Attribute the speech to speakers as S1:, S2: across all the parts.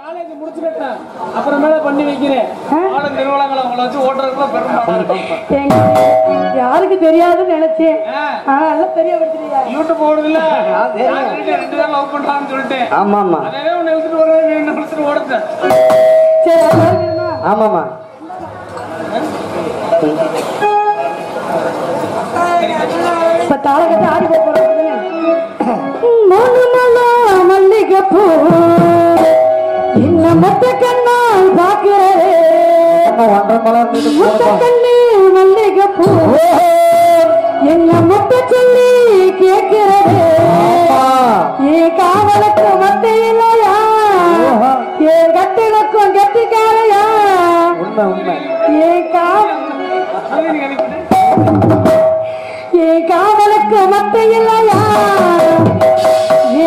S1: College முடிச்சுட்டேன் அப்புறமேல பண்ணி வைக்கிறேன். நிறுவனங்களை அவங்கள வச்சு ஓட்டுறதுக்குள்ள பெரும்
S2: யாருக்கு தெரியாதுன்னு நினைச்சேன். எல்லாம் தெரிய படுத்துறியா?
S1: யூடியூப் ஓடுதுல 2 பேர் லவ் பண்றான்னு சொல்லிட்டு.
S3: ஆமா ஆமா.
S1: அதே ஒன்னு எழுதிட்டு வரேன் ஓடுறேன்.
S2: சரி
S3: ஆமாமா.
S2: இப்ப தாளகத்தை ஆடி போறோம். மல்லிகை பூ இன்ன மொத்த கண்ணால் பாக்குறே மொத்த கண்ணு மல்லிகை பூ என்ன மொத்த சொல்லி கேட்கிறதே என் காவலுக்கு மத்த இல்லையா என் கட்டிலுக்கும் கட்டிக்காரையா என் காவலுக்கு மத்த இல்லையா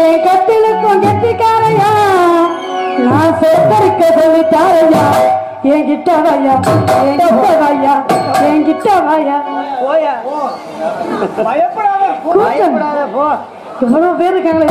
S2: என் கட்டிலுக்கும் கட்டிக்காரையா நான் செத்தரிக்க சொல்லித்தாரையா என்கிட்ட வாயா என்கிட்ட வாயா என்கிட்ட வாயா பயப்படாத போ எவ்வளவு பேர் இருக்காங்களே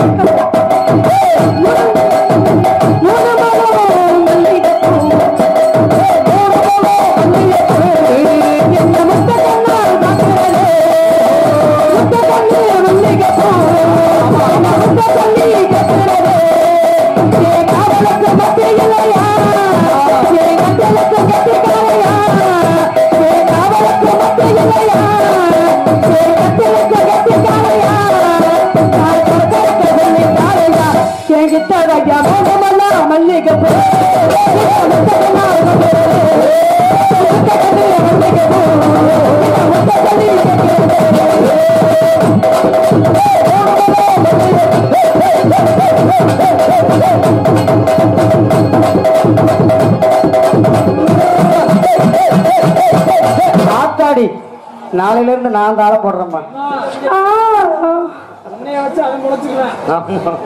S2: நாளையில இருந்து நான் தாழ போடுறேன்.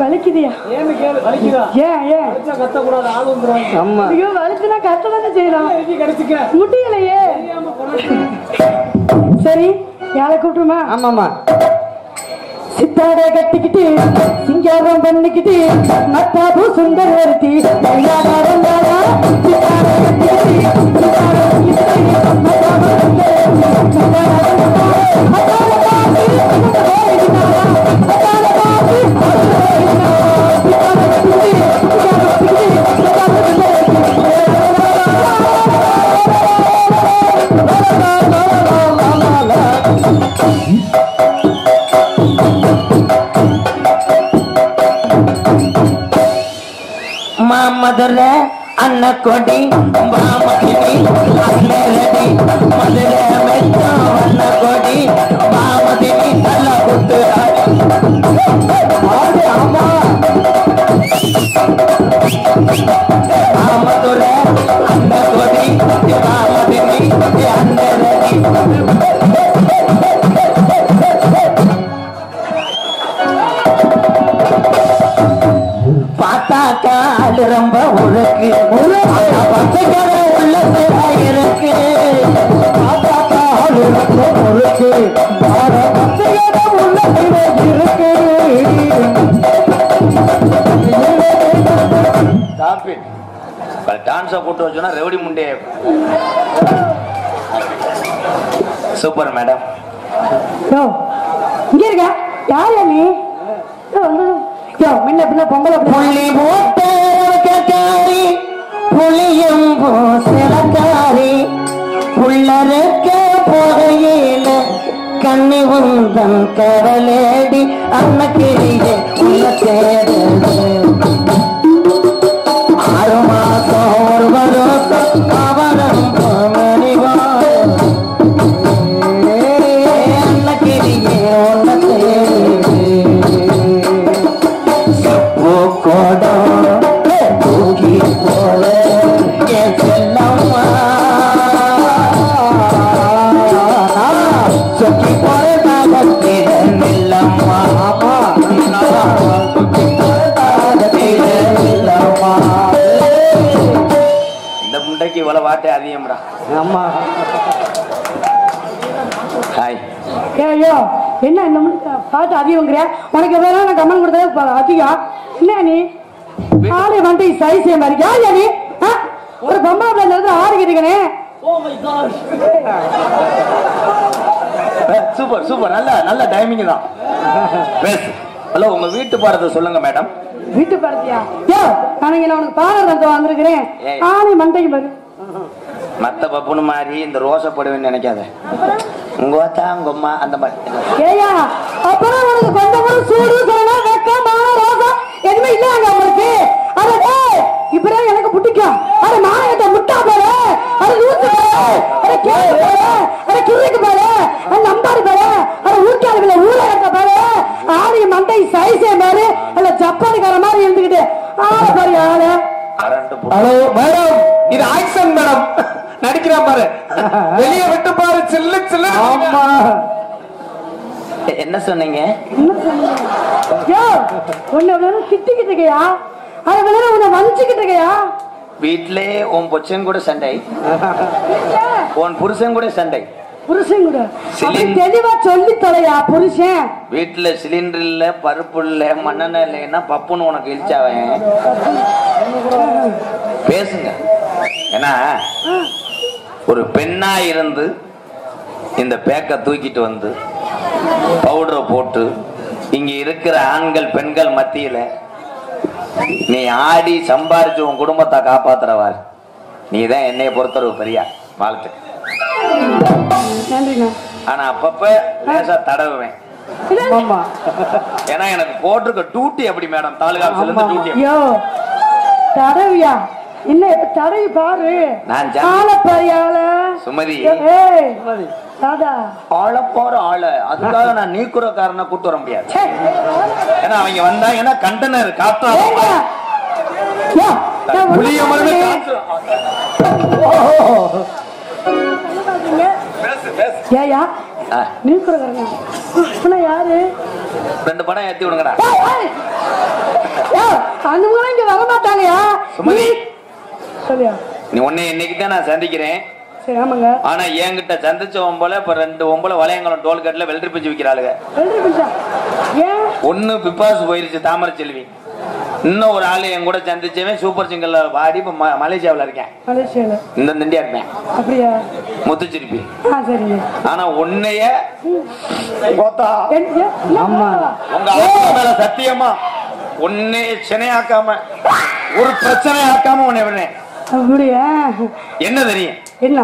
S2: வலிக்குதியா? வலிச்சுனா கத்ததானே செய்யலாம். முட்டிகளையே. சரி யாரை கூப்பிட்டுமா? ஆமாமா. சித்தாட கட்டிக்கிட்டு சிங்காரம் பண்ணிக்கிட்டு மத்தாபு சுந்தர் வருத்தி
S3: மதுர அன்ன கொடி மாமகினி அன்னரடி மதுர மெத்தோ அன்ன கொடி மாமகினி நல்ல குத்து ஆமா மதுர அன்ன கொடி மாமகினி அன்னரடி பாத்தாக்கால் ரொம்ப உருக்கு பச்சைக்கார உள்ளது இருக்கு பாத்தாக்கால் ரொம்ப உருக்கு பச்சைக்கார உள்ளது இருக்கு டான்ஸ போட்டு வச்சோன்னா ரெவடி முண்டே சூப்பர் மேடம்.
S2: இங்க இருக்க யார் நீ? முன்ன பின்ன பொம்பளை
S3: புள்ளி போட்டாரி புளியும் போசலக்காரி புள்ளருக்க போகையில கண்ணி உந்தன் கடலேடி அன்னக்கிரியே உள்ள தேடு 6 மாசம் ஒரு வருஷம் அவரம் மணிவா அன்னக்கிரியே உள்ள தேடு தூக்கி போல சொக்கி போல இந்த முண்டைக்கு இவ்வளவு வாட்டே அதிகம்டா. ஆமா. ஹாய்.
S2: ஐயோ என்ன இந்த பாட்டு அதிகங்கிற உனக்கு எதாவது நான் கமெண்ட் கொடுத்தா அதிகம் என்ன நீ ஆளு வண்டி சைஸே மாதிரி யார் நீ ஒரு பொம்பாப்ல இருந்து ஆடிக்கிட்டு இருக்கனே.
S3: சூப்பர் சூப்பர், நல்ல நல்ல டைமிங் தான். பேசு. ஹலோ, உங்க வீட்டு பாடத்தை சொல்லுங்க மேடம்.
S2: வீட்டு பாடத்தியா? நான் இங்க உனக்கு பாடம் தந்து வந்திருக்கிறேன். ஆளு மண்டைக்கு பாரு.
S3: மத்த பப்புனு மாதிரி இந்த ரோசப்படுவேன்னு நினைக்காத. உங்க வாத்தா உங்க அம்மா அந்த மாதிரி.
S2: ஏயா அப்புறம் உனக்கு கொஞ்சம் கூட சூடு சொல்லலாம் வெக்கம் மான ரோசம் எதுவுமே இல்லையாங்க உங்களுக்கு? அட இப்பதான் எனக்கு பிடிக்கும். அட மானத்தை முட்டா பாரு, அட லூசு பாரு, அட கேக்கு பாரு, அட கிறுக்கு பாரு, அட நம்பாரி பாரு, அட ஊர்க்காடுகளை ஊரகத்தை பாரு, ஆடி மண்டை சைஸே பாரு, அல்ல ஜப்பானுக்கார மாதிரி இருந்துகிட்டு ஆள பாரு ஆளு.
S1: ஹலோ மேடம், இது ஆக்சன் மேடம், நடிக்கிறான் பாரு, வெளியே விட்டு பாரு, சில்லு சில்லு. ஆமா,
S3: என்ன சொன்னீங்க?
S2: உன்னை திட்டிக்கிட்டு இருக்கையா? அதை உன்னை வஞ்சிக்கிட்டு இருக்கையா?
S3: வீட்டிலே உன் பொச்சன் கூட சண்டை, உன் புருஷன் கூட சண்டை.
S2: புருஷன் கூட தெளிவா சொல்லி தொலையா புருஷன்.
S3: வீட்டுல சிலிண்டர் இல்ல, பருப்பு இல்ல, மண்ணெண்ணெய் இல்லைன்னா பப்புன்னு உனக்கு இழிச்சாவேன். பேசுங்க. ஏன்னா ஒரு பெண்ணா இருந்து இந்த பேக்க தூக்கிட்டு வந்து பவுடரை போட்டு இங்க இருக்கிற ஆண்கள் பெண்கள் மத்தியில நீ ஆடி சம்பாரிச்சு உன் குடும்பத்தை காப்பாத்துறவாரு. நீதான் என்னைய பொறுத்தளவு பெரியா வாழ்த்து. ஆனா அப்பப்ப லேசா தடவுவேன். ஏன்னா எனக்கு போட்டிருக்க டியூட்டி அப்படி மேடம், தாலுகா ஆபீஸ்ல இருந்து டியூட்டி.
S2: தடவியா இல்ல தடவி பாரு.
S3: நான் சுமதி ஆள போற ஆள அதுக்காக நான் நீக்குறக்காரனை கூட்டு வர முடியாது. ஏன்னா அவங்க வந்தா ஏன்னா கண்டனர் காத்தா புளிய மரமே
S2: ஏயா நீக்குறக்காரங்க யாரு?
S3: 2 படம் ஏத்தி விடுங்கடா.
S2: அந்த முறை இங்க வர மாட்டாங்கயா.
S3: சுமதி
S2: சொல்லியா
S3: நீ உன்னை இன்னைக்கு தான் நான் சந்திக்கிறேன்.
S2: சரி ஆமாங்க.
S3: ஆனா என்கிட்ட சந்திச்ச ஒம்பளை இப்ப 2 ஒம்பளை வளையங்குளம் டோல்கேட்ல வெள்ளரி பிஞ்சு விக்கிறாளுங்க. ஒண்ணு பிப்பாசு போயிருச்சு தாமரை செல்வி, இன்னும் ஒரு ஆளு என் கூட சந்திச்சவன் சூப்பர் சிங்கர்ல பாடி இப்ப மலேசியாவில் இருக்கேன். இந்த இந்தியா இருப்பேன். அப்படியா? முத்துச்சிருப்பி. ஆனா உன்னைய உங்க அப்பா மேல சத்தியமா உன்னைய சினையாக்காம ஒரு பிரச்சனை ஆக்காம உன்னை விடுறேன்.
S2: அப்படியா? என்ன
S3: தெரியும்?
S2: என்ன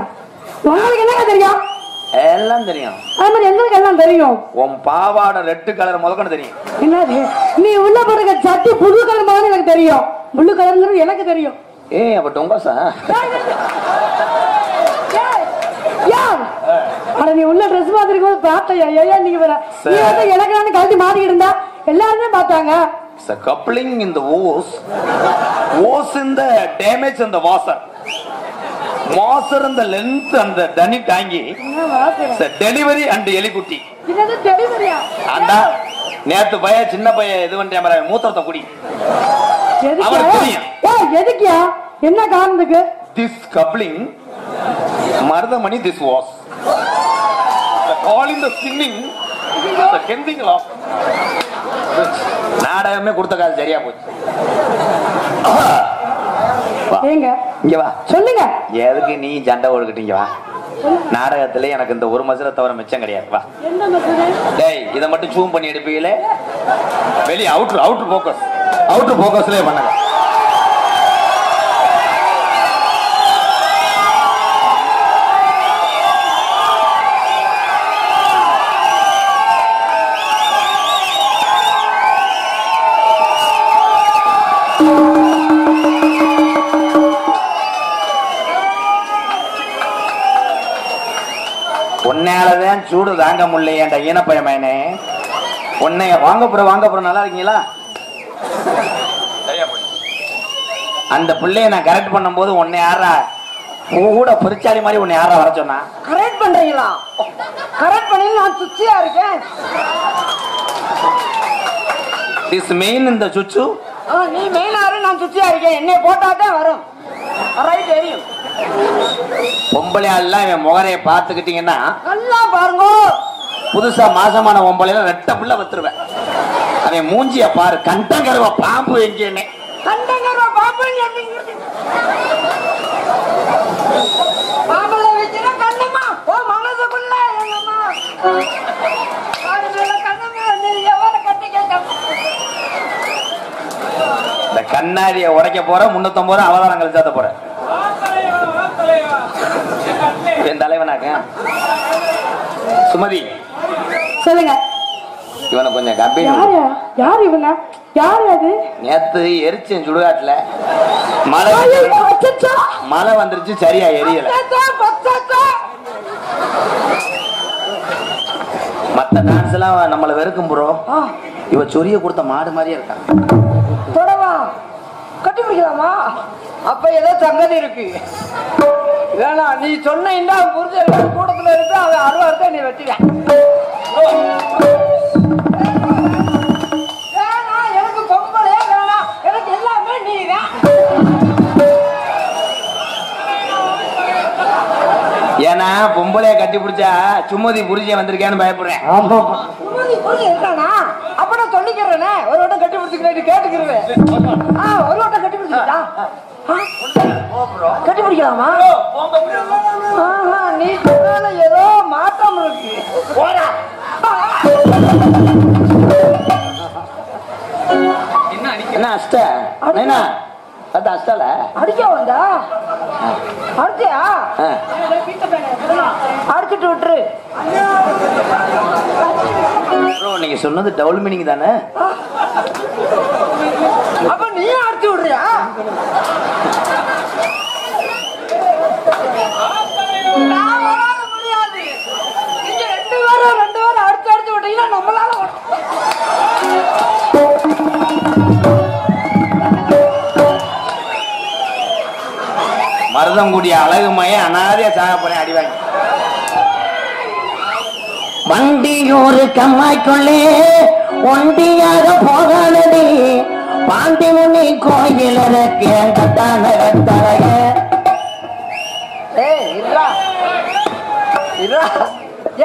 S2: உங்களுக்கு என்ன தெரியும்?
S3: எல்லாம் தெரியும்.
S2: அது மாதிரி எங்களுக்கு எல்லாம் தெரியும்.
S3: உன் பாவாடை ரெட் கலர் முதல்கொண்டு தெரியும்.
S2: என்னது நீ உள்ள போடுற சட்டி புது கலர் மாதிரி எனக்கு தெரியும். புளு கலர்ங்கிறது எனக்கு தெரியும்.
S3: ஏய் அப்ப டொங்கசா?
S2: அட நீ உள்ள ட்ரெஸ் மாத்திருக்கும் போது பார்த்தையா? ஏயா நீங்க வேற நீ வந்து எனக்கு நான் கழட்டி மாட்டிக்கிட்டு இருந்தா எல்லாருமே பார்த்தாங்க.
S3: The coupling in the hose in the damage in the washer, washer in the length and the dani tangi, the delivery and the elikutti.
S2: This is delivery.
S3: Anda, நேத்து பைய சின்ன பைய இது பண்ணியா மர மூத்திரத்தை குடி. அவனுக்கு தெரியும்.
S2: எதுக்கியா? என்ன காரணத்துக்கு?
S3: This coupling, Maruthamani this was. The call in the singing, the kending law. நாடகமே கொடுத்த காசு சரியா போச்சு.
S2: ஏங்க
S3: இங்க வா
S2: சொல்லுங்க.
S3: எதுக்கு நீ சண்டை ஓடுக்கிட்டீங்க? வா, நாடகத்துல எனக்கு இந்த ஒரு மசுரை தவிர மிச்சம் கிடையாது. வா. டேய் இதை மட்டும் ஜூம் பண்ணி எடுப்பீங்களே, வெளியே அவுட்ரு போக்கஸ்லயே பண்ணுங்க. உன்னையாலதான் சூடு தாங்க முடியல ஈனப்பயமேனே. உன்னைய வாங்க போற நல்லா இருக்கீங்களா? அந்த பிள்ளைய நான் கரெக்ட் பண்ணும் போது உன்னை யாரா கூட பொறிச்சாலி மாதிரி உன்னை யாரா வர சொன்னா?
S2: கரெக்ட் பண்றீங்களா? கரெக்ட் பண்ணி நான் சுச்சியா இருக்கேன்.
S3: திஸ் மெயின் இந்த சுச்சு.
S2: நீ மெயினாரு, நான் சுச்சியா இருக்கேன். என்னை போட்டாதான் வரும். ரைட் தெரியும்.
S3: பொம்பளை எல்லாம் இவன் முகரைய பாத்துக்கிட்டீங்கன்னா
S2: நல்லா பாருங்க.
S3: புதுசா மாசமான பொம்பளையில ரெட்ட புள்ள வத்துருவேன். அவன் மூஞ்சிய பாரு, கண்டம் கருவ பாம்பு எங்கேன்னு.
S2: கண்டங்கர பாப்பன் பாபல வச்சினா கண்ணம்மா ஓ மனசுக்குள்ள என்னம்மா ஆடுல கண்ணம்மா நீ எவர கட்டிக்க
S3: இந்த கண்ணாடியை உடைக்க போற 350 அவதாரங்கள் சேர்த்த போற என் தலைவனாக்க சுமதி
S2: சொல்லுங்க.
S3: இவனை கொஞ்சம் கம்பெனி
S2: யாரு இவங்க? யாரு அது?
S3: நேத்து எரிச்சேன் சுடுகாட்டுல மழை வந்துருச்சு சரியா எரியல. மத்த டான்ஸ் எல்லாம் நம்மள வெறுக்கும் ப்ரோ. இவ சொரிய கொடுத்த மாடு மாதிரியே இருக்கான்.
S2: தொடவா கட்டி பிடிக்கலாமா? அப்ப ஏதோ சங்கதி இருக்கு. வேணா நீ சொன்ன இந்த புரிஞ்ச கூட்டத்துல இருந்து அவன் 60 நீ வெட்டிவேன். எனக்கு பொம்பளே வேணாம், எனக்கு எல்லாமே நீ தான்.
S3: ஏன்னா பொம்பளைய கட்டி பிடிச்சா சுமதி புரிஜ வந்திருக்கேன்னு பயப்படுறேன்.
S2: சுமதி புரிஜ இருக்கானா? அப்ப நான் சொல்லிக்கிறேனே, ஒரு வட்டம் கட்டி பிடிச்சிக்கிறேன் கேட்டுக்கிறேன். ஒரு வட்டம் கட்டி பிடிச்சிட்டா கட்டி பிடிக்கலாமா? நீ சொன்னால ஏதோ மாற்றம் இருக்கு.
S3: என்ன அஷ்ட என்ன அஷ்டால
S2: அடிக்க வந்தா அடிச்சியா? அடிச்சுட்டு விட்டுரு.
S3: நீங்க சொன்னது டபுள் மீனிங் தானே?
S2: அப்ப நீ அடிச்சு விடுறியா? முடியாது. நீங்க ரெண்டு பேரும் அடிச்சு அடிச்சு விட்டீங்கன்னா நம்மளால
S3: மருதம் கூடிய அழகு மய அனாதையா சாக போறேன் அடிவாங்க.
S4: வண்டியூர் கம்மாய்க்குள்ளே ஒண்டியாக போகாதடி பாண்டிமுனி கோயில்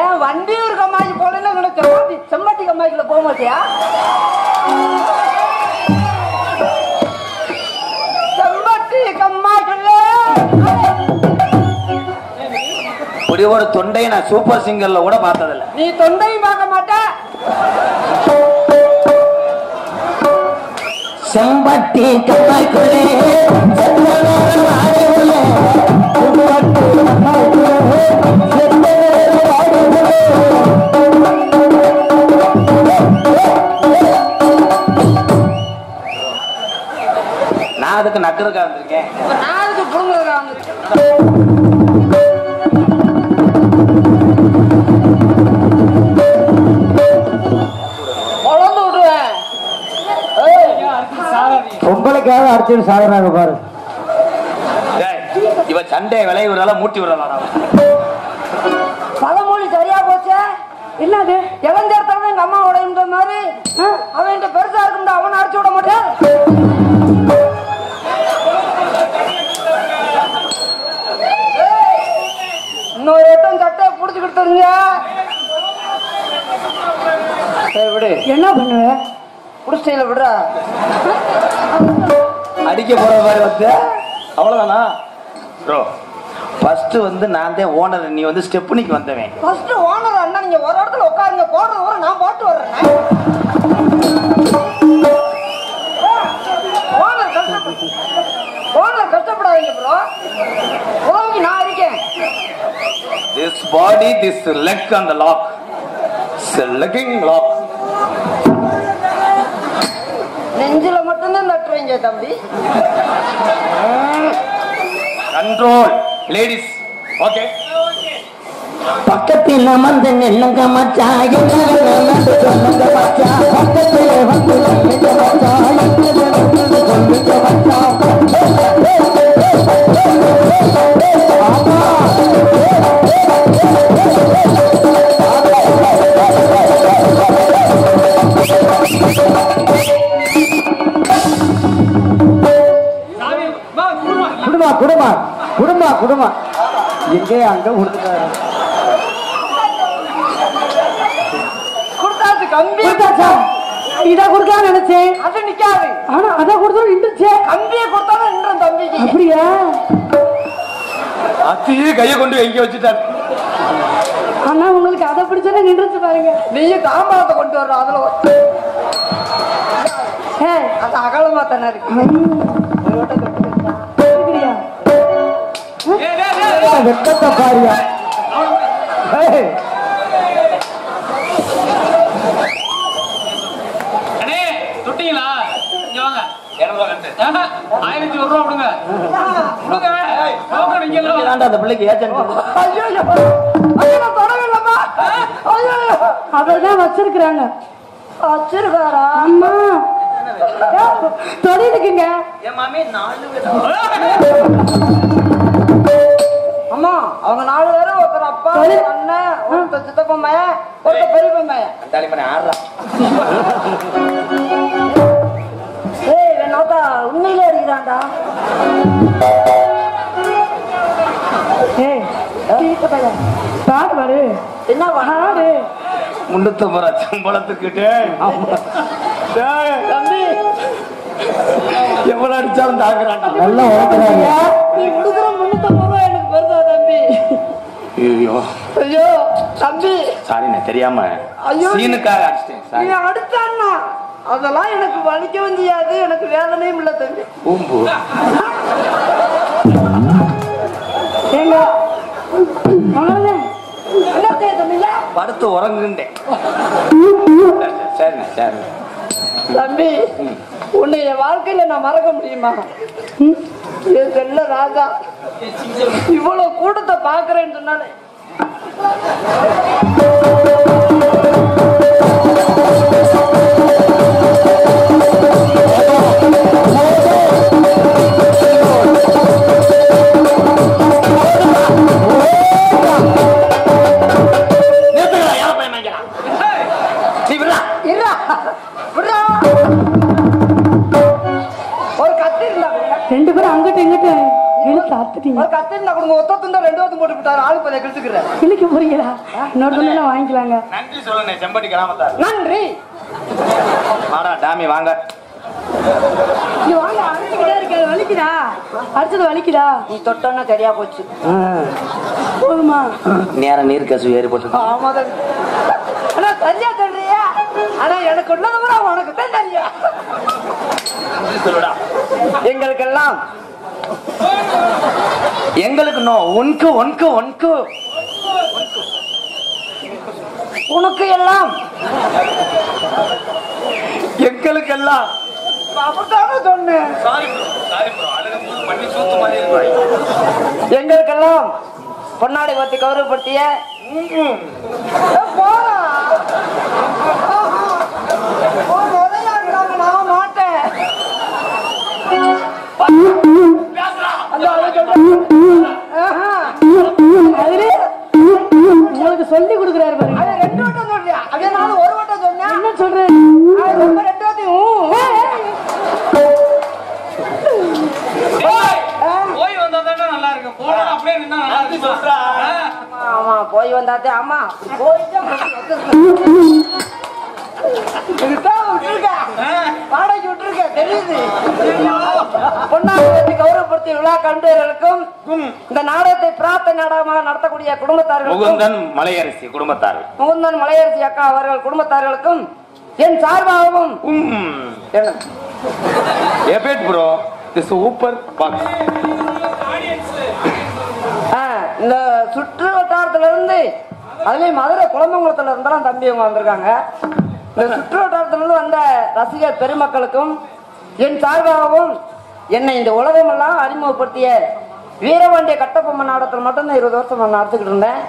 S2: ஏன் வண்டியூர் கம்மாய்க்கு போல செம்மாட்டி கம்மாய்க்குள்ள போக மாட்டியா? செம்மாட்டி கம்மாய்க்குள்ள
S3: இப்படி ஒரு தொண்டையை நான் சூப்பர் சிங்கர்ல கூட பார்த்ததில்ல.
S2: நீ தொண்டையும் பார்க்க மாட்ட.
S4: செம்பட்டி கம்மாய்க்குள்ளே
S3: நான் அதுக்கு நக்கருக்கா வந்திருக்கேன்.
S2: நான் அதுக்கு புடுங்குறதுக்கா வந்திருக்கேன்.
S1: பொம்பளைக்காக அடிச்சு சாகுறாங்க பாரு.
S3: இவ சண்டை விளைய விடுறால மூட்டி விடுறாளா?
S2: பழமொழி சரியா போச்சு. என்னது இளஞ்சேர்த்தவன் எங்க அம்மா உடையுன்ற மாதிரி அவன் பெருசா இருக்கும்டா, அவனை அடிச்சு விட மாட்டேன். இன்னொரு வட்டம் சட்டையை புடிச்சுக்கிட்டு தெரிஞ்ச விடு. என்ன பண்ணுவ? புடிச்சையில விடுறா.
S3: அடிக்க போற மாதிரி வந்து அவ்வளவுதானா ப்ரோ? ஃபர்ஸ்ட் வந்து நான் தான் ஓனர், நீ வந்து ஸ்டெப்னிக்கு வந்தவன்.
S2: ஃபர்ஸ்ட் ஓனர் அண்ணா, நீங்க ஒரு இடத்துல உட்காருங்க, போடுறது வர நான் போட்டு வர்றேன். ஓனர் கஷ்டப்படாதீங்க ப்ரோ, உதவிக்கு நான் இருக்கேன்.
S3: This body, this leg on the lock, it's a legging lock.
S2: நெஞ்சில மட்டும்தான் தட்டுறீங்க தம்பி.
S3: Control ladies. ஓகே,
S4: பக்கத்தில் அமர்ந்து நெல்லுங்க மச்சா, சொல்லுங்க மச்சா, பக்கத்தில் வந்து நெல்லுங்க மச்சா, சொல்லுங்க மச்சா.
S1: குடுமா குடுமா குடுமா குடுமா எங்கே அங்க கொடுத்துட்டாரு.
S2: கொடுத்தாச்சு கம்பி. இத கொடுக்கலாம் நினைச்சேன்.
S1: அது நிக்காது.
S2: ஆனா அத கொடுத்தா நின்றுச்சே.
S1: கம்பியை கொடுத்தாலும் நின்றோம் தம்பிக்கு.
S2: அப்படியா?
S3: அத்தையே கையை கொண்டு எங்க வச்சுட்டாரு.
S2: ஆனா உங்களுக்கு அதை பிடிச்சா நின்றுச்சு பாருங்க.
S1: நீங்க தாம்பாளத்தை கொண்டு வர்ற அதுல அது அகலமா தானே இருக்கு.
S2: வெக்கத்தை பாரியா.
S3: தொட்டீங்களா? இங்க வாங்க. 1100 ரூபா கொடுங்க. அந்த பிள்ளைக்கு ஏஜென்ட்.
S2: அவர்தான் வச்சிருக்கிறாங்க.
S1: வச்சிருக்காரா?
S2: அம்மா தொழிலுக்குங்க.
S3: என் மாமி 4
S1: அம்மா அவங்க 4 பேரும் ஒருத்தர் அப்பா அண்ணன் ஒருத்தர் சித்தப்பா மையன் ஒருத்தர் பெரியப்பா மையன்.
S3: அந்தாளி பண்ண ஆடுறா.
S1: ஏய் என்னோட உண்மையிலே அடிக்கிறான்டா.
S2: ஏய் பாடு பாடு.
S1: என்ன
S2: பாடு.
S3: முன்னூத்தி முறை சம்பளத்துக்கிட்டே
S1: தம்பி
S3: எவ்வளவு அடிச்சாலும் தாக்குறான்டா.
S2: நல்லா ஓடுறாங்க.
S1: நீ கொடுக்குற 350 ரூபாய் எனக்கு பெருசா தம்பி.
S3: ஐயோ
S1: ஐயோ தம்பி
S3: சாரி நான் தெரியாம
S1: ஐயோ.
S3: சீனுக்காக அடிச்சிட்டேன்.
S1: நீ
S3: சாரி.
S1: அடிச்சான்னா அதெல்லாம் எனக்கு வலிக்கவும் செய்யாது, எனக்கு வேதனையும் இல்லை தம்பி.
S3: ஊம்பு.
S2: ஏங்க அவ்வளவுதான்.
S1: என்ன செய்ய தம்பிங்க?
S3: படுத்து உறங்குண்டேன். சரிண்ணே சரி.
S1: தம்பி உன்னை என் வாழ்க்கையில நான் மறக்க முடியுமா? என் செல்ல ராஜா இவ்வளவு கூட்டத்தை பாக்குறேன்னு சொன்னாலே ஒரு கத்தி இருந்தா
S2: 2 பேரும் அங்கிட்ட இங்கிட்ட இழுத்து அத்துட்டீங்க.
S1: ஒரு கத்தி இருந்தா கொடுங்க. ஒத்த துண்டா 2 வாத்து போட்டு விட்டாரு. ஆளுக்கு 10 கிழிச்சுக்கிறேன்.
S2: இழுக்க போறீங்களா? இன்னொரு துண்டா வாங்கிக்கலாங்க.
S3: நன்றி சொல்லுண்ணே செம்பட்டி கிராமத்தார்.
S1: நன்றி.
S3: வாடா டாமி வாங்க.
S2: இங்க வாங்க. அடிச்சுக்கிட்டே இருக்காது. வலிக்குதா? அடிச்சது வலிக்குதா?
S1: நீ தொட்டோன்னா சரியா போச்சு.
S2: போதுமா?
S3: நேரம் நீர் கசு ஏறி போட்டு.
S1: ஆமா தம்பி. ஆனா சரியா சொல்றியா? ஆனா எனக்கு உள்ளது கூட உனக்கு தான் தெரியும்.
S3: சொல்லுடா.
S1: எங்களுக்கெல்லாம்
S3: எங்களுக்கு நோ ஒன்க்கு ஒன்க்கு ஒன்க்கு
S1: உனக்கு எல்லாம்
S3: எங்களுக்கெல்லாம்
S1: அப்படித்தானே சொன்னேன்.
S3: சாரி ப்ரோ அழகு பண்ணி சூத்து மாதிரி இருக்கு.
S1: எங்களுக்கெல்லாம் பொன்னாடை பத்தி கௌரவப்படுத்திய நான் மாட்டேன்.
S2: உங்களுக்கு சொல்லி கொடுக்குறாரு பாருங்க.
S1: 2 வட்டம் சொல்லியா? அதே நாள் 1 வட்டம் சொன்னேன்.
S2: என்ன சொல்றேன்?
S1: 2 வட்டையும்
S3: போய் வந்தா தானே நல்லா இருக்கு. போனா அப்படியே நின்னா நல்லா இருக்கு.
S1: ஆமா போய் வந்தாத்தே. ஆமா போயிட்டு வாடகைக்கு விட்டுருக்க தெரியுது. பொன்னாடி கௌரவப்படுத்திய விழா கண்டுகளுக்கும் இந்த நாடகத்தை பிரார்த்தனை நாடகமாக நடத்தக்கூடிய குடும்பத்தார்கள்
S3: முகுந்தன் மலையரசி குடும்பத்தார்கள்
S1: முகுந்தன் மலையரசி அக்கா அவர்கள் குடும்பத்தார்களுக்கும் என் சார்பாகவும்
S3: ப்ரோ சூப்பர் பாக்ஸ்.
S1: இந்த சுற்று வட்டாரத்துல இருந்து அதுலயும் மதுரை குளமங்குளத்துல இருந்தாலும் தம்பி அவங்க வந்திருக்காங்க. இந்த சுற்று வட்டாரத்துல இருந்து வந்த ரசிகர் பெருமக்களுக்கும் என் சார்பாகவும் என்னை இந்த உலகமெல்லாம் அறிமுகப்படுத்திய வீரபாண்டிய கட்டபொம்மன் நாடகத்தில் மட்டும்தான் 20 வருஷம் நான் நடத்திக்கிட்டு இருந்தேன்.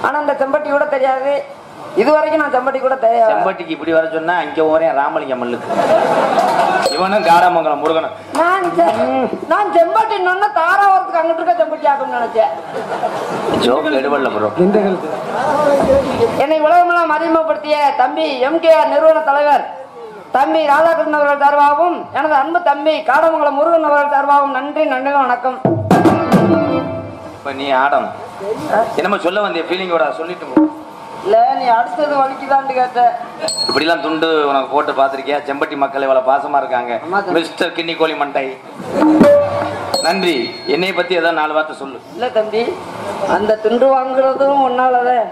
S1: ஆனா இந்த செம்பட்டி கூட தெரியாது. இதுவரைக்கும் நான் செம்பட்டி கூட தெரியாது.
S3: செம்பட்டிக்கு இப்படி வர சொன்னா அங்க ஓரே ராமலிங்கம் மல்லுக்கு இவனும் காராமங்கலம் முருகனும்.
S1: நான் செம்பட்டி இன்னொன்னு தாராவரத்துக்கு அங்கிட்டு இருக்க செம்பட்டி ஆகும்னு நினைச்சேன்.
S3: ஜோக் எடுவல்ல ப்ரோ.
S1: என்னை உலகமெல்லாம் அறிமுகப்படுத்திய தம்பி MKR நிறுவன தலைவர் தம்பி ராதாகிருஷ்ணன் அவர்கள் சார்பாகவும் எனது அன்பு தம்பி காடமங்கலம் முருகன் அவர்கள் சார்பாகவும் நன்றி நன்றி வணக்கம்.
S3: இப்ப நீ ஆடம் என்னமோ சொல்ல வந்திய ஃபீலிங்கோட சொல்லிட்டு
S1: இல்ல நீ அடுத்தது வலிக்குதான்னு கேட்ட.
S3: இப்படிலாம் துண்டு உனக்கு போட்டு பார்த்திருக்கியா? செம்பட்டி மக்கள் இவ்வளவு பாசமா இருக்காங்க. மிஸ்டர் கிண்ணி கோழி மண்டை, நன்றி. என்னை பத்தி ஏதாவது 4 வார்த்தை சொல்லு.
S1: இல்ல தம்பி, அந்த துண்டு வாங்குறதும் உன்னாலதான்,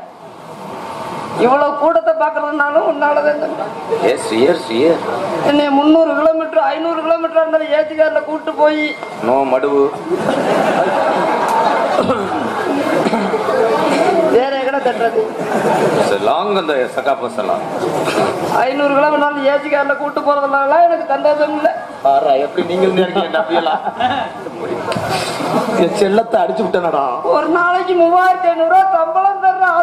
S1: இவ்வளவு கூட்டத்தை பாக்குறதுனாலும் உன்னாலதான். என்னை 300 கிலோமீட்டர் 500 கிலோமீட்டர் இருந்தாலும் ஏசிக்காரில் கூட்டு போய்
S3: நோ மடுவு
S1: வேற எங்கட தட்டுறது
S3: லாங் அந்த சகாபஸ் எல்லாம்
S1: 500 கிலோமீட்டர் ஏசிக்காரில் கூட்டு போறதுனால எனக்கு சந்தோஷம் இல்லை.
S3: எப்படி நீங்க செல்லத்தை அடிச்சு விட்டனடா.
S1: ஒரு நாளைக்கு 3500 ரூபாய் சம்பளம் தர்றேன்.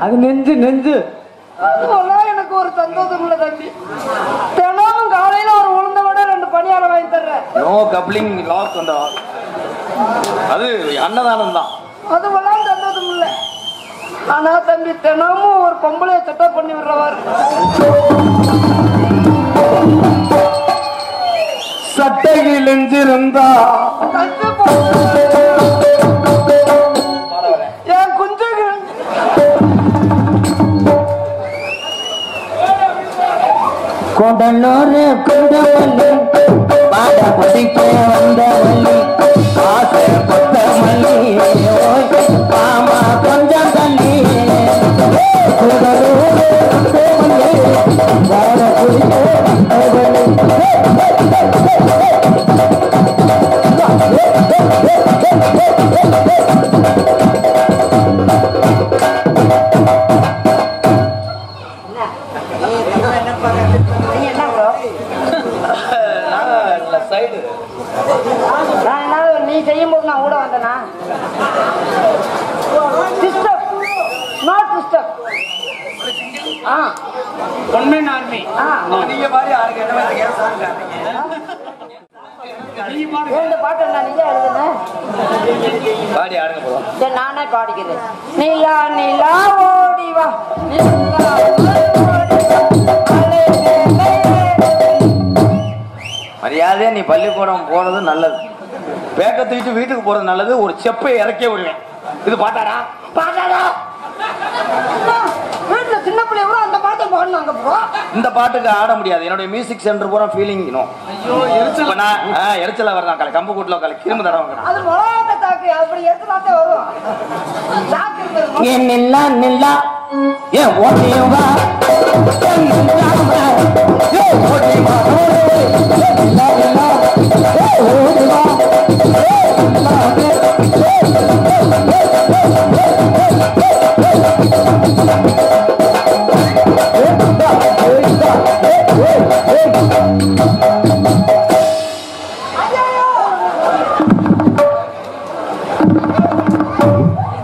S2: அது நெஞ்சு
S1: அதுவெல்லாம் எனக்கு ஒரு சந்தோஷம் இல்லை தம்பி. தினமும் காலையில ஒரு உளுந்த விட 2 பணியாரம் வாங்கி தர்றேன்.
S3: நோ கப்ளிங் லாக் அந்த அது அன்னதானம் தான்.
S1: அதுவெல்லாம் சந்தோஷம் இல்லை. ஆனா தம்பி தினமும் ஒரு பொம்பளைய செட்டப் பண்ணி விடுறவாரு.
S3: சட்டையில் எஞ்சிருந்தா
S1: என் குஞ்சுகள்
S4: கொடலூர் குண்டமல்லி பாட படிக்க வந்தவல்லி ஆசை கொத்த மல்லி மாமா கொஞ்சம் தள்ளி கொடலூர் குண்டமல்லி பாட படிக்க
S1: நீ செய்யும் போது நான் கூட வந்தேனா?
S3: நீங்க பாரு யாருக்கு என்ன
S1: பாட்டு நான் நீங்க எழுதுனேன்.
S3: பாடி ஆடுங்க போறோம்.
S1: சரி நானே பாடிக்கிறேன். நிலா நிலா ஓடிவா
S3: மரியாதையா நீ பள்ளிக்கூடம் போறது நல்லது, பேக்க தூக்கிட்டு வீட்டுக்கு போறது நல்லது. ஒரு செப்பை இறக்கே விடுவேன். இது பாட்டாரா
S1: வீட்டுல சின்ன பிள்ளைய கூட அந்த பாட்டை பாடினாங்க ப்ரோ.
S3: இந்த பாட்டுக்கு ஆட முடியாது. என்னுடைய மியூசிக் சென்டர் பூரா ஃபீலிங் எரிச்சலா வரதான் கலை கம்பு கூட்டில் கலை கிரும்பு தடவை
S1: அது மொழாத தாக்கு அப்படி எத்தனாத்தே வரும்.
S4: ஏன் நில்லா நில்லா ஏன் ஓடிவா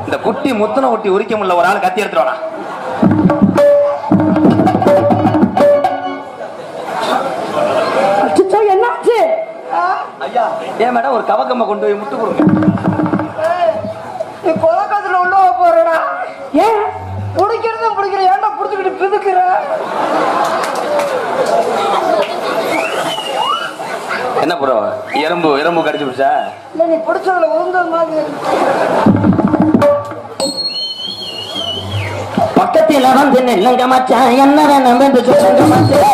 S3: இந்த குட்டி முத்தனை ஒட்டி உரிக்க முடியல. ஒரு ஆள் கத்தி எடுத்துருவானா?
S2: என்னாச்சு?
S3: ஐயா ஏன் மேடம் ஒரு கவக்கம்மை கொண்டு போய் முட்டு கொடுங்க.
S1: நீ கொலக்கத்துல உள்ள போறடா.
S2: ஏன்
S1: பிடிக்கிறதும் பிடிக்கிற ஏன்டா பிடிச்சிக்கிட்டு பிதுக்குற?
S3: என்ன ப்ரோ எறும்பு கடிச்சு பிடிச்சா?
S1: இல்ல நீ பிடிச்சதுல உருந்தது மாதிரி.
S4: பக்கத்தில் வந்து நில்லுங்க மச்சான் என்ன வேணும் என்று சொல்லுங்க மச்சான்.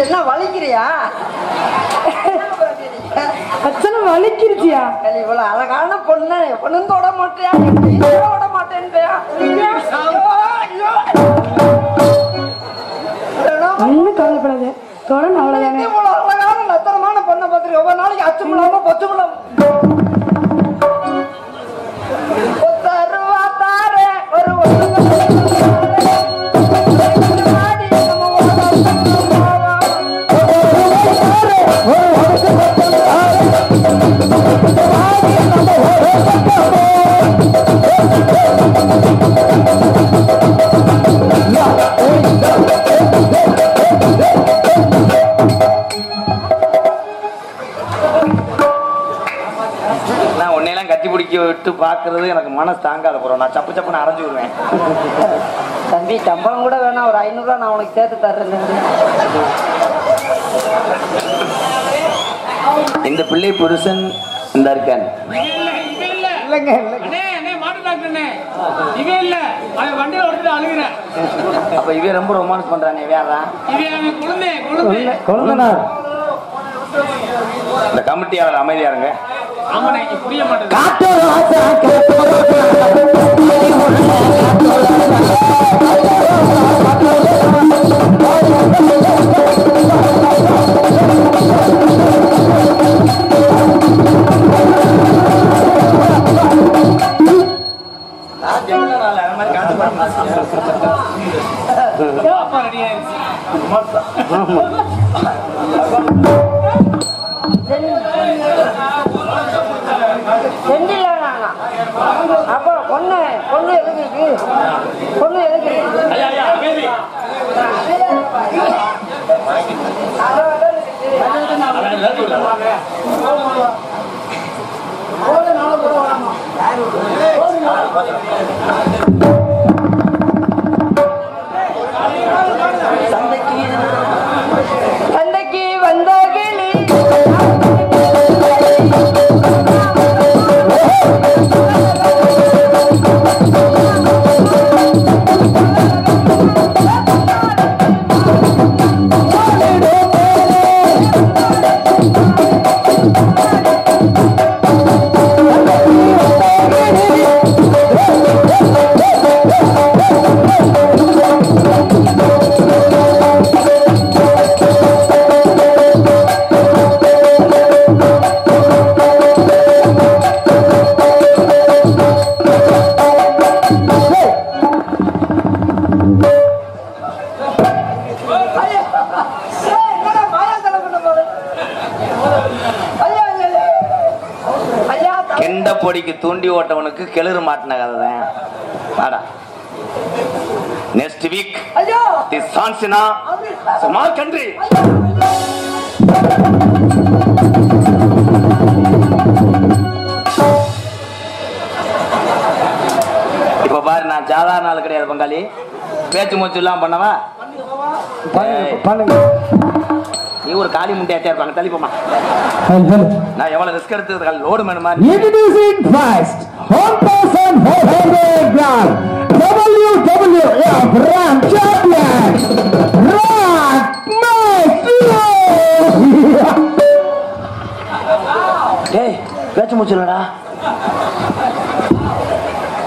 S1: என்ன வலிக்கிறியா?
S2: அச்சனை வலிக்கிருச்சியா?
S1: இவ்வளவு அழகான பொண்ணு தொட மாட்டியா? தொட மாட்டேன்றியா?
S2: ஒன்னும் கவலைப்படாது, தொடர்ந்து அவ்வளவுதானே.
S1: இவ்வளவு அழகான நத்தனமான பொண்ணை பார்த்துட்டு ஒவ்வொரு நாளைக்கு அச்சு முடாம பொச்சு முடாம
S3: கட்டி பிடிக்க விட்டு பாக்குறது எனக்கு மனசு தாங்காத போறோம். நான் சப்பு சப்புன்னு அரைஞ்சு விடுவேன்.
S1: தம்பி சம்பளம் கூட வேணாம், ஒரு 500 ரூபா நான் உனக்கு சேர்த்து தர்றேன்.
S3: இந்த பிள்ளை புருஷன் இந்த இருக்கான்.
S1: இல்லைங்க
S3: அப்ப இவ ரொம்ப ரொமான்ஸ் பண்றாங்க. வேறான் இந்த கமிட்டியாளர் அமைதியா இருங்க.
S1: அப்ப பொண்ணு பொண்ணு எதுக்கு இருக்கு? பொண்ணு எதுக்கு இருக்கு? சந்தைக்கு வந்த கிளி
S3: பொடிக்கு தூண்டி ஓட்டவனுக்கு கிளறு மாட்டின கதை தான். வாடா. நெக்ஸ்ட் வீக் திஸ் சான்சினா ஸ்மால் கண்ட்ரி. இப்ப பாரு, நான் சாதாரண நாள் கிடையாது பங்காளி. பேச்சு மூச்சு எல்லாம் பண்ணவா
S1: பண்ணுங்க.
S3: நீ ஒரு காலி முட்டையாச்சா இருப்பாங்க. தள்ளிப்போமா. நான் எவ்வளவு ரிஸ்க் எடுத்து load மேனுமா.
S2: Introducing first 1,400 gram WWF Ram Champion Rock Maestro.
S3: டேய் பேச்சு மூச்சு இல்லடா.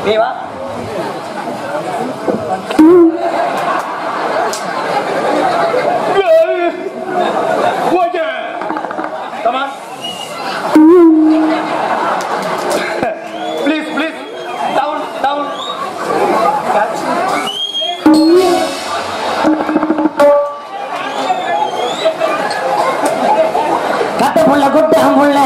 S3: நீ வா. Come on. Please, please. Down, down. Catch.
S4: கட்ட புள்ள குட்ட புள்ள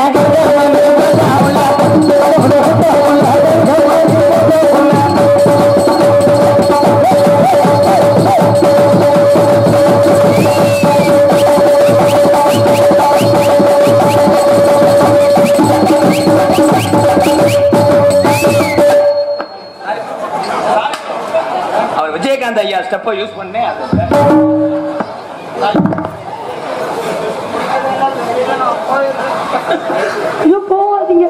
S3: அவர் விஜயகாந்த் ஐயா ஸ்டெப்பை யூஸ் பண்ணே.
S2: ஐயோ போவாதீங்க.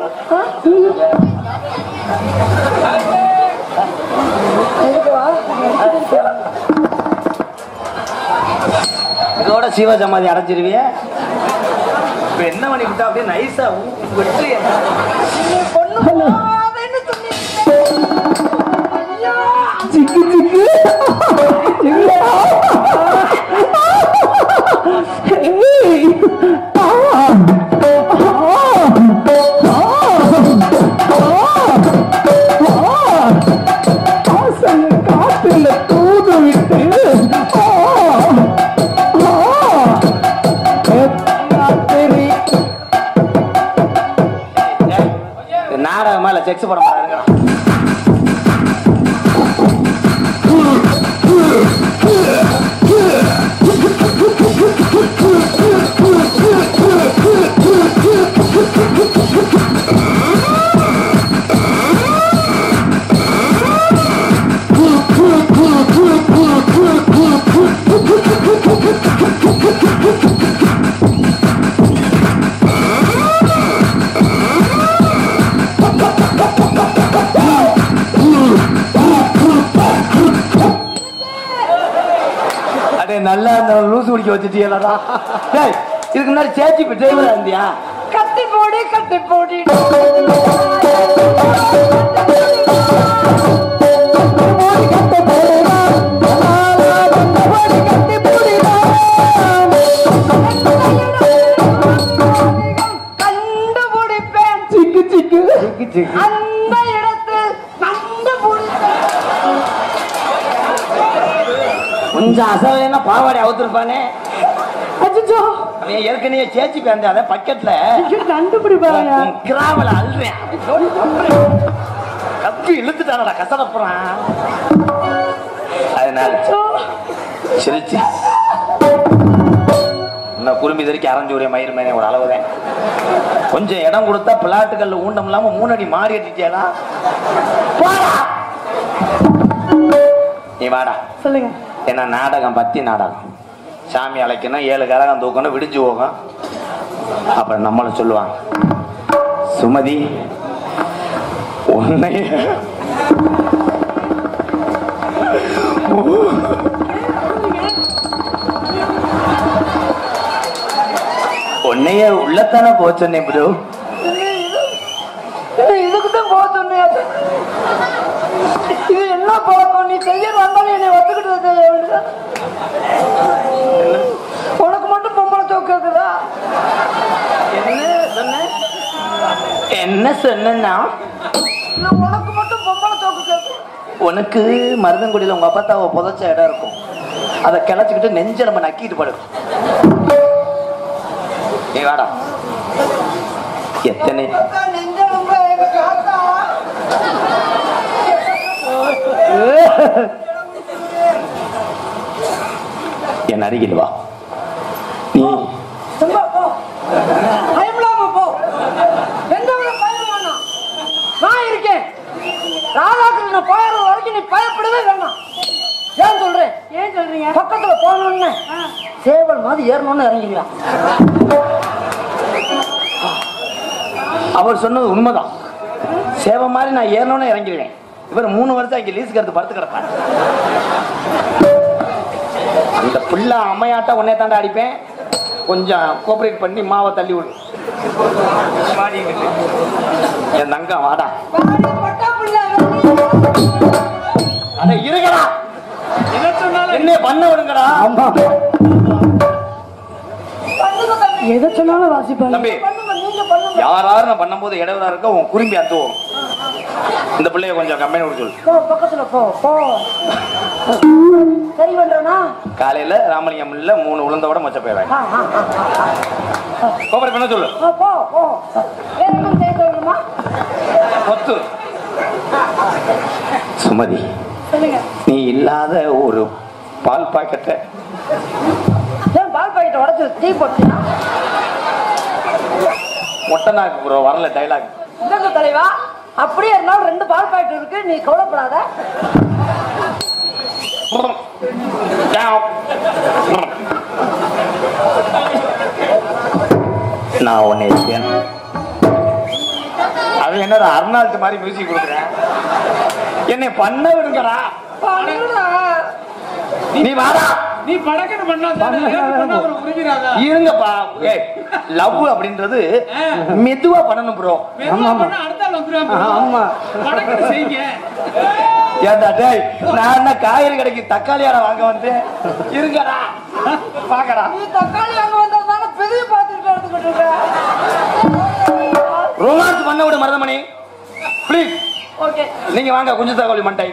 S3: இதோட சிவ சமாதி அடைஞ்சிருவிய. இப்ப என்ன பண்ணி விட்டா அப்படியே நைஸா வெற்றி.
S2: சிக்கு சிக்கு காத்துல தூது விட்டு
S3: நாடகமா இல்ல செக்ஸ் படம் பாருங்க. நல்லா அந்த லூசு குடிக்க வச்சுட்டீங்களா? இதுக்கு முன்னாடி சேச்சி டிரைவரா இருந்தியா?
S1: கட்டி போடி கட்டி போடி கண்டுபிடிப்பேன்
S3: சிக்கு சிக்கு சிக்கு சிக்கு.
S1: அந்த இடத்தில் கண்டுபிடிப்பேன்.
S3: கொஞ்சம் அசலைன்னா பாவாடை அவுத்துருப்பானே.
S2: அச்சோ
S3: அவன் ஏற்கனவே சேச்சி பேந்த அத பக்கெட்ல
S2: கண்டுபிடிப்பாங்க.
S3: கிராவல அல்றேன். கத்தி இழுத்துட்டானடா கசடப்புறான். அதனால சிரிச்சு இன்னும் குறும்பி தறிக்கு அரைஞ்சூரிய மயிர் மேனே ஒரு அளவுதான். கொஞ்சம் இடம் கொடுத்தா பிளாட்டுகள்ல ஊண்டம் இல்லாம 3 அடி மாறி அடிச்சேடா. நீ வாடா.
S2: சொல்லுங்க.
S3: என்ன நாடகம் பத்தி நாடகம். சாமி அழைக்கணும், 7 கரகம் தூக்கணும், விடிஞ்சு போகும். அப்புறம் நம்மள சொல்லுவாங்க, சுமதி உன்னை உன்னைய உள்ளத்தானே போக சொன்னேன் ப்ரோ.
S1: இதுக்குதான் போக சொன்னியா? இது என்ன பழக்கம்? நீ செய்ய வந்தாலும் என்னை ஒத்துக்கிட்டு உனக்கு மட்டும் பொம்பளை தூக்கு இருக்குதா?
S3: என்ன சொன்னா
S1: உனக்கு மட்டும் பொம்பளை தூக்கு கேட்கு.
S3: உனக்கு மருதங்குடியில உங்க அப்பத்தாவ புதைச்ச இடம் இருக்கும், அதை கிளச்சிக்கிட்டு நெஞ்ச நம்ம நக்கிட்டு படு. நீ வாடா. எத்தனை என் அருகில் வா. நீ
S1: நான் இருக்கேன். ராதாகிருஷ்ண போயிற வரைக்கும் நீ பயப்படவே வேணாம். ஏன் சொல்றேன்?
S2: ஏன் சொல்றீங்க?
S1: பக்கத்துல போனோன்னு சேவல் மாதிரி ஏறணும்னு இறங்கிக்கலாம்.
S3: அவர் சொன்னது உண்மைதான். சேவை மாதிரி நான் ஏறணும்னு இறங்கிடுவேன். இவர் 3 வருஷம் இங்க லீஸுக்கு எடுத்து படுத்து கிடப்பார். அந்த பிள்ளை அம்மையாட்டா உன்னே தாண்டா அடிப்பேன். கொஞ்சம் கோஆபரேட் பண்ணி மாவை தள்ளி விடு. என் தங்கம் வாடா. அட இருக்கடா, என்ன பண்ண விடுங்கடா.
S2: எதை சொன்னாலும் வாசிப்பாங்க.
S3: தம்பி, யாராரு நான் பண்ணும்போது இடவரா இருக்க உன் குறும்பி அத்துவோம். இந்த பிள்ளைய கொஞ்சம் கம்பெனி விட சொல்லு.
S1: போ, பக்கத்துல போ போ. சரி பண்றனா?
S3: காலையில ராமலிங்கம் மில்ல 3 உளுந்தோட மொச்ச போயிடுவேன். கோபரேட் பண்ண சொல்லு.
S1: போ போ. வேணும் செய்ய சொல்லணுமா?
S3: கொத்து. சுமதி,
S1: சொல்லுங்க.
S3: நீ இல்லாத ஒரு பால் பாக்கெட்டை
S1: ஏன் பால் பாக்கெட் உடைச்சு டீ போட்டியா?
S3: மொட்டை நாக்கு ப்ரோ வரல டைலாக்.
S1: இல்லங்க தலைவா, அப்படியே இருந்தாலும் 2 பால் பாக்கெட் இருக்கு, நீ கவலைப்படாத.
S3: நான் உன்னை அது என்னடா அர்னால்ட் மாதிரி மியூசிக் கொடுக்குறேன். என்னை பண்ண விடுங்கடா. நீ வாடா.
S5: நீ படக்கன்னு பண்ணா
S3: இருங்கப்பா. லவ் அப்படின்றது மெதுவா பண்ணணும் ப்ரோ.
S5: ஆமா படக்கன்னு செய்யுங்க.
S3: ஏண்டா டேய், நான் என்ன காய்கறி கடைக்கு தக்காளி ஆட வாங்க வந்தேன். இருங்கடா பாக்கடா.
S1: நீ தக்காளி வாங்க வந்ததால பெரிய பாத்துட்டு எடுத்துக்கிட்டு இருக்க.
S3: ரொமான்ஸ் பண்ண விடு மருதமணி ப்ளீஸ்.
S1: ஓகே,
S3: நீங்க வாங்க. கொஞ்சம் தகவல் மண்டை.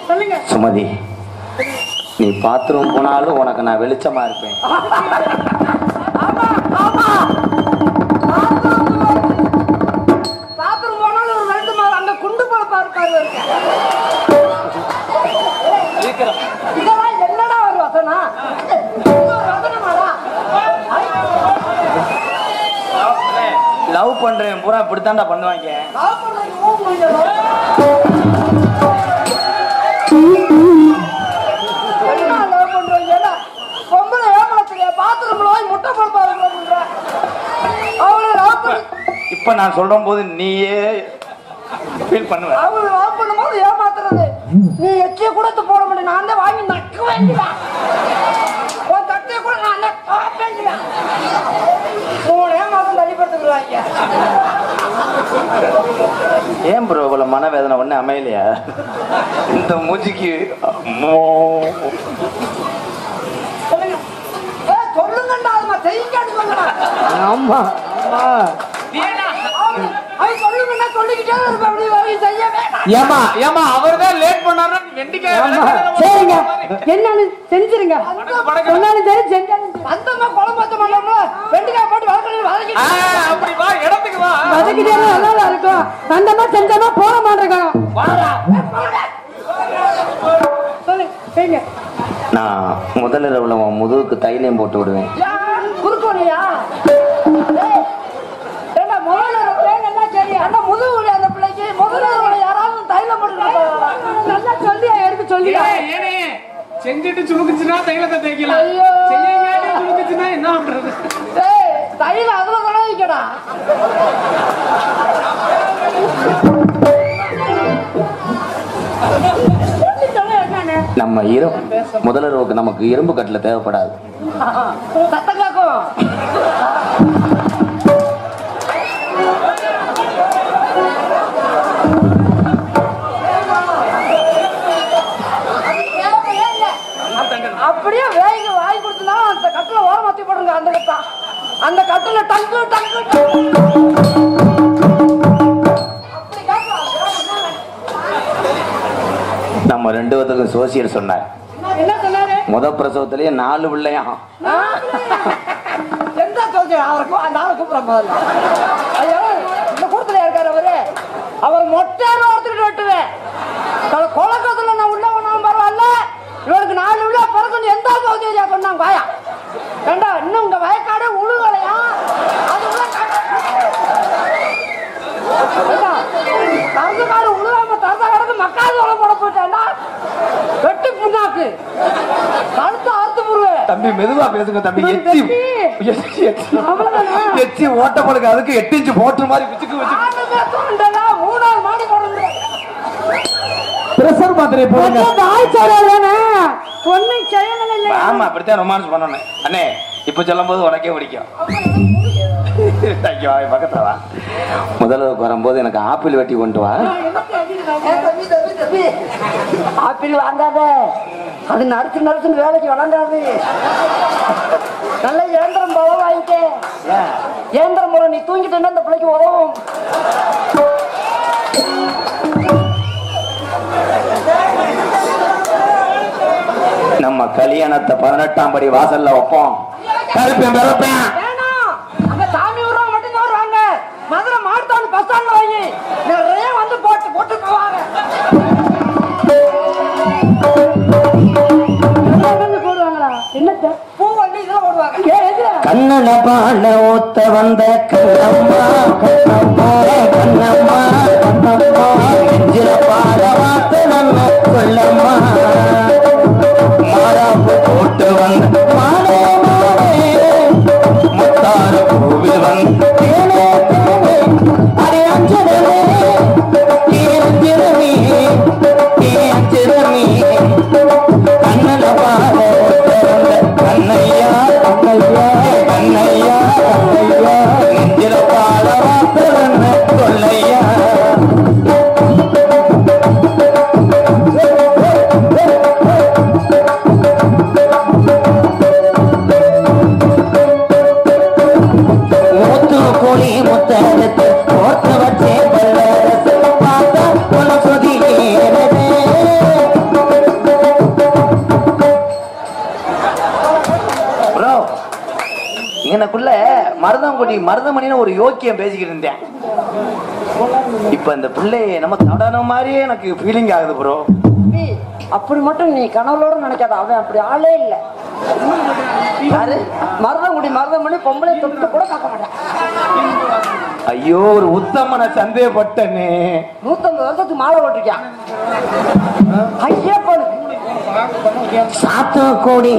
S1: சொல்லுங்க.
S3: சுமதி, நீ பாத்ரூம் போனாலும் உனக்கு நான் வெளிச்சமா இருப்பேன்.
S1: ஆமா ஆமா, பாத்ரூம் போனாலும் ஒரு ரெண்டு மாதம் அங்க குண்டு போல பார்ப்பாரு இருக்க. இதெல்லாம் என்னடா ஒரு வசனா? வசனமாடா?
S3: லவ் பண்றேன் பூரா இப்படித்தாண்டா பண்ணுவாங்க.
S1: லவ் பண்றது மூவ் முடியல. என்ன லவ் பண்றீங்க? பொம்பளை ஏமாத்துறியா? பாத்ரூம்ல போய் முட்டை போடுப்பாருன்ற அவளை லவ் பண்ணி
S3: இப்ப நான் சொல்ற போது நீயே ஃபீல் பண்ணுவ.
S1: அவளை லவ் பண்ணும்போது ஏமாத்துறது. நீ எச்சிய கூட போட முடியும். நான் தான் வாங்கி நக்க
S2: நக்க வேண்டியதான் உன் தட்டியை கூட நான் நக்க வேண்டியதான் 3 மாதம் தள்ளிப்படுத்துக்குறாங்க.
S3: ஏன் ப்ரோ இவ்வளவு மனவேதனை ஒண்ணு அமையலையா இந்த மூஞ்சிக்கு?
S2: சொல்லுங்கண்டா அதுமா செய்யுங்கன்னு சொல்லுங்க.
S1: ஆமா
S2: அவன் சொல்லுங்கன்னா சொல்லிக்கிட்டே இருப்பேன். அப்படி வரையும் செய்ய வேணாம்.
S5: ஏமா அவர்தான் லேட் பண்ணாரு வெண்டிக்காய்
S2: சரிங்க என்னன்னு செஞ்சிருங்க. சொன்னாலும் சரி செஞ்சாலும் சரி. அந்தம்மா குழம்பு வச்ச மாட்டோம்ல வெண்டிக்காய் போட்டு வதக்கிட்டு
S5: அப்படி வா இடத்துக்கு வா
S2: வதக்கிட்டே நல்லா இருக்கும். அந்தம்மா செஞ்சமா போட மாட்டேங்க. சொல்லுங்க
S3: நான் முதல்ல முதுகுக்கு தைலம் போட்டு விடுவேன்.
S2: குறுக்கோலியா அந்த முதுகுல அந்த பிள்ளைக்கு முதல்ல யாராவது தைலம் போட்டு நல்லா சொல்லி எடுத்து சொல்லி
S5: ஏனே செஞ்சுட்டு சுருக்குச்சுன்னா தைலத்தை தேய்க்கலாம்.
S2: ஐயோ.
S5: செய்யாட்டி சுருக்குச்சுன்னா என்ன பண்றது?
S2: தைலம் அதுல தொலைக்கடா.
S3: நம்ம முதல்ல நமக்கு இரும்பு கட்டில தேவைப்படாது.
S2: சத்தம் கேக்கும். அப்படியே வேக வாங்கி கொடுத்தா அந்த கட்டுல ஓரம் மாத்தி போடுங்க. அந்த கட்டா அந்த கட்டுல டங்கு டங்கு
S3: நம்ம 2 பேத்துக்கும் சோசியல் சொன்னார்.
S2: என்ன சொன்னாரு?
S3: பிரசவத்திலேயே 4 பிள்ளையா.
S2: எந்த சொல்றேன் அவருக்கும் அந்த ஆளை கூப்பிடுற முதல்ல. ஐயோ இந்த கூட்டத்துல இருக்காரு அவரு. அவர் மொட்டையாரு ஒருத்தர் வெட்டுவேன். கொலக்கத்துல நான் உள்ள ஒன்றும் பரவாயில்ல. இவருக்கு 4 உள்ள பிறகு எந்த சௌகரியா சொன்னாங்க வாயா கண்டா இன்னும் உங்க வயக்காடு உழுகலையா? அது உள்ள தரசு காடு உழுகாம தரசா கடந்து மக்காது உள்ள போட போயிட்டாண்டா. வெட்டி புண்ணாக்கு கழுத்து அறுத்து போடுவேன்.
S3: தம்பி மெதுவா பேசுங்க தம்பி. எச்சி ஓட்ட போடுங்க. அதுக்கு 8 இன்ச்சு போட்டு மாதிரி வச்சுக்கு
S2: 3 மாடி போடுங்க.
S3: பிரஷர் மாத்திரை போடுங்க.
S2: ஒன்னும் செய்யல இல்ல.
S3: ஆமா அப்படித்தான் ரொமான்ஸ் பண்ணணும். அண்ணே இப்ப சொல்லும் போது உனக்கே பிடிக்கும். ஐயோ பக்கத்தவா முதல்ல வரும்போது எனக்கு ஆப்பிள் வெட்டி கொண்டு வா.
S2: ஆப்பிள் வாங்காத. அது நறுச்சு நறுச்சுன்னு வேலைக்கு வளர்ந்தாது. நல்ல இயந்திரம் போல வாங்கிட்டே. இயந்திரம் போல நீ தூங்கிட்டேன்னா அந்த பிள்ளைக்கு உதவும்.
S3: நம்ம கல்யாணத்தை 18ஆம் படி வாசல்ல வைப்போம்.
S2: வேணாம் அங்க சாமி ஊர்வம் மட்டும் வருவாங்க. மதுரை மாடுத்தாண்டு பஸ் ஸ்டாண்ட் வாங்கி நிறைய வந்து போட்டு போட்டு போவாங்க. போடுவாங்களா? என்ன பூ வண்டி இதெல்லாம் போடுவாங்க.
S4: கண்ணன பாட ஊத்த வந்த கண்ணம்மா கண்ணம்மா கண்ணம்மா கண்ணம்மா நெஞ்சில பாட வார்த்தை நம்ம சொல்லம்மா மாறாப்பு போட்டு வந்த மாலே மாலே முத்தார கோவில் வந்து தேனே தேனே அரே அஞ்சரமே அஞ்சரமே அஞ்சரமே கண்ணன பாட ஊத்த வந்த கண்ணையா கண்ணையா கண்ணையா கண்ணையா நெஞ்சில பாட வார்த்தை நம்ம சொல்லையா
S3: எனக்குள்ள மருதமணின்னு ஒரு யோக்கியம் பேசிக்கிட்டு இருந்தேன். இப்ப இந்த பிள்ளை நம்ம தடன மாதிரியே எனக்கு ஃபீலிங் ஆகுது ப்ரோ.
S2: அப்படி மட்டும் நீ கனவுளோட நினைக்காத. அவன் அப்படி ஆளே இல்ல. மருதமணி பொம்பளை தொட்டு கூட காக்க மாட்டான்.
S3: ஐயோ ஒரு உத்தமனை சந்தேகப்பட்டனே.
S2: 150 வருஷத்துக்கு மாலை போட்டிருக்கான். ஐயா
S4: சாத்துக்குடி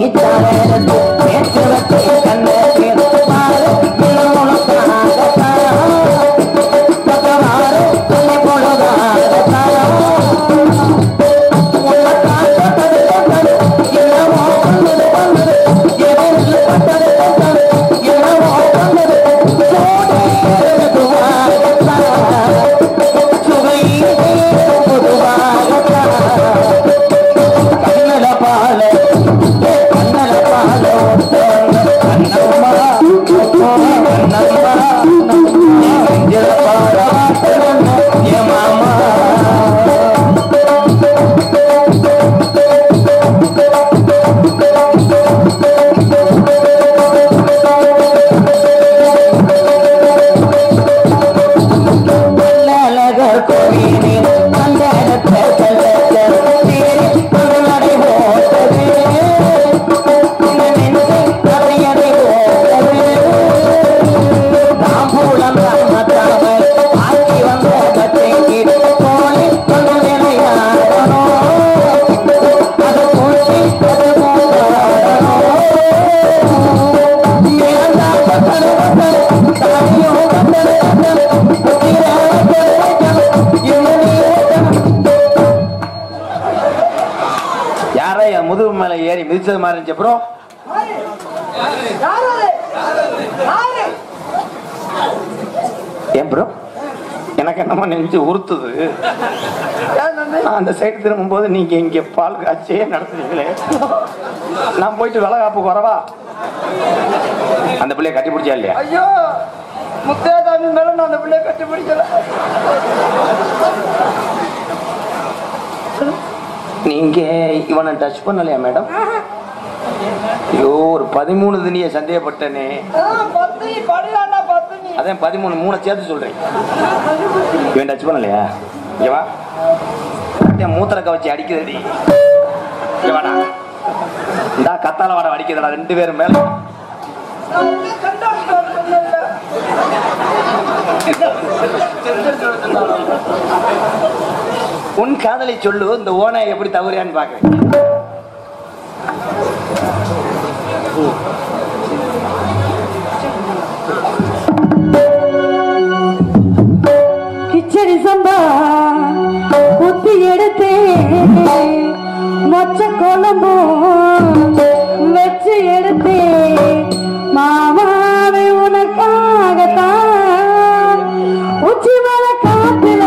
S3: குடிச்சது மாதிரி இருந்துச்சு. அப்புறம் ஏன் ப்ரோ எனக்கு என்னமா நெஞ்சு உறுத்துது. அந்த சைடு திரும்பும் போது நீங்க இங்க பால் காட்சியே நடத்துறீங்களே, நான் போயிட்டு வளகாப்புக்கு வரவா? அந்த பிள்ளைய கட்டி பிடிச்சா இல்லையா?
S1: ஐயோ முத்தேதாமி மேல நான் அந்த பிள்ளைய கட்டி பிடிக்கல.
S3: நீங்க இவனை டச் பண்ணலையா மேடம்? ஐயோ ஒரு 13 தினிய சந்தேகப்பட்டனே. அதான் 13 3 சேர்த்து சொல்றேன். இவன் டச் பண்ணலையா? இவா மூத்திரக்க வச்சு அடிக்குதடி. இவனா இந்த கத்தால வாட அடிக்குதடா 2 பேரும் மேல. உன் காதலை சொல்லு, இந்த ஓனை எப்படி தவறியான்னு பாக்குறேன்.
S2: கிச்சடி சம்பா ஊத்தி எடுத்தேன், மொச்ச குழம்பும் வச்சு எடுத்தேன், மாமாவை உனக்காகத்தான். உச்சி மேல காத்துல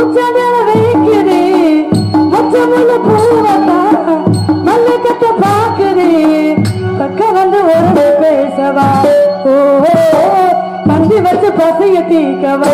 S2: உச்சதல வைக்குது, மொச்சமுள்ள பூவத்தான் மல்லிகட்ட பாக்குது. பக்க வந்து ஒரு பேசவா, ஓ பந்தி வச்சு பசைய தீக்கவா.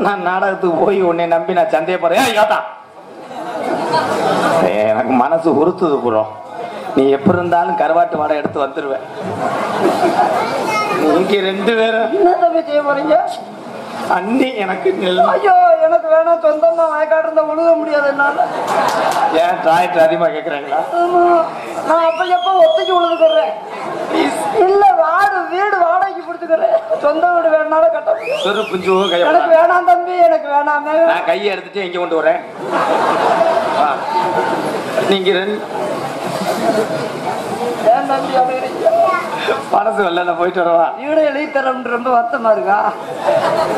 S3: நான் நாடகத்துக்கு போய் உன்னை நம்பி நான் சந்தேகப்படுறேன். எனக்கு மனசு உறுத்துது புறம். நீ எப்படி இருந்தாலும் கருவாட்டு வாடை எடுத்து வந்துருவேன். நீங்க 2 பேரும்
S1: என்ன தம்பி செய்ய போறீங்க?
S3: அண்ணி எனக்கு
S1: ஐயோ எனக்கு வேணாம், சொந்தமா வயக்காடு இருந்தா ஒழுக முடியாது என்னால.
S3: ஏன் டிராக்டர் அதிகமா கேக்குறாங்களா?
S1: நான் அப்ப எப்ப ஒத்திக்கு உழுதுக்கிறேன். இல்ல வீடு வாடகைக்கு பிடிச்சுக்கிறேன். சொந்த வீடு வேணாலும் கட்ட
S3: சொரு புஞ்சு
S1: எனக்கு வேணாம் தம்பி, எனக்கு வேணாம்.
S3: நான் கையை எடுத்துட்டு எங்க கொண்டு வரேன். நீங்க
S1: ஏன் தம்பி அப்படிங்கிறீங்க?
S3: மனசு வரல, நான் போயிட்டு வரவா?
S1: வீடு எழுதி தரம் ரொம்ப வருத்தமா இருக்கா?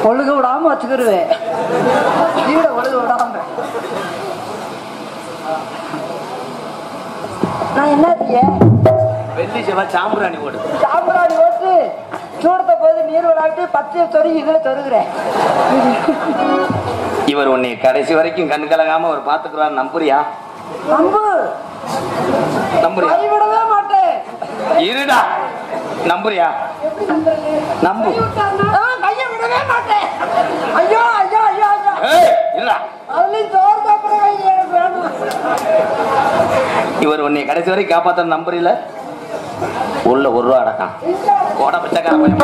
S1: ஒழுக விடாம வச்சுக்கிருவேன். வீட ஒழுக விடாம நான் என்ன செய்ய?
S3: வெள்ளி செவ்வாய் சாம்பிராணி ஓடு.
S1: சாம்பிராணி ஓட்டு சூடத்தை போது நீர் விளையாட்டு பச்சை சொறி இதுல சொருகிறேன்.
S3: இவர் உன்னை கடைசி வரைக்கும் கண் கலங்காம ஒரு பாத்துக்கிறார். நம்புறியா? நம்புறியா?
S1: கைவிடவே மாட்டேன்.
S3: இருடா, நம்புறியா? நம்பு.
S1: கையை விடவே மாட்டேன். ஐயோ ஐயோ ஐயோ ஐயோ.
S3: இல்லடா,
S1: அதுலயும் சோறு சாப்பிட எனக்கு வேணும்.
S3: இவர் உன்னை கடைசி வரை காப்பாத்த நம்புறீல? உள்ள 1 ரூபா அடக்கம். கோட பச்சைக்கார பையன்.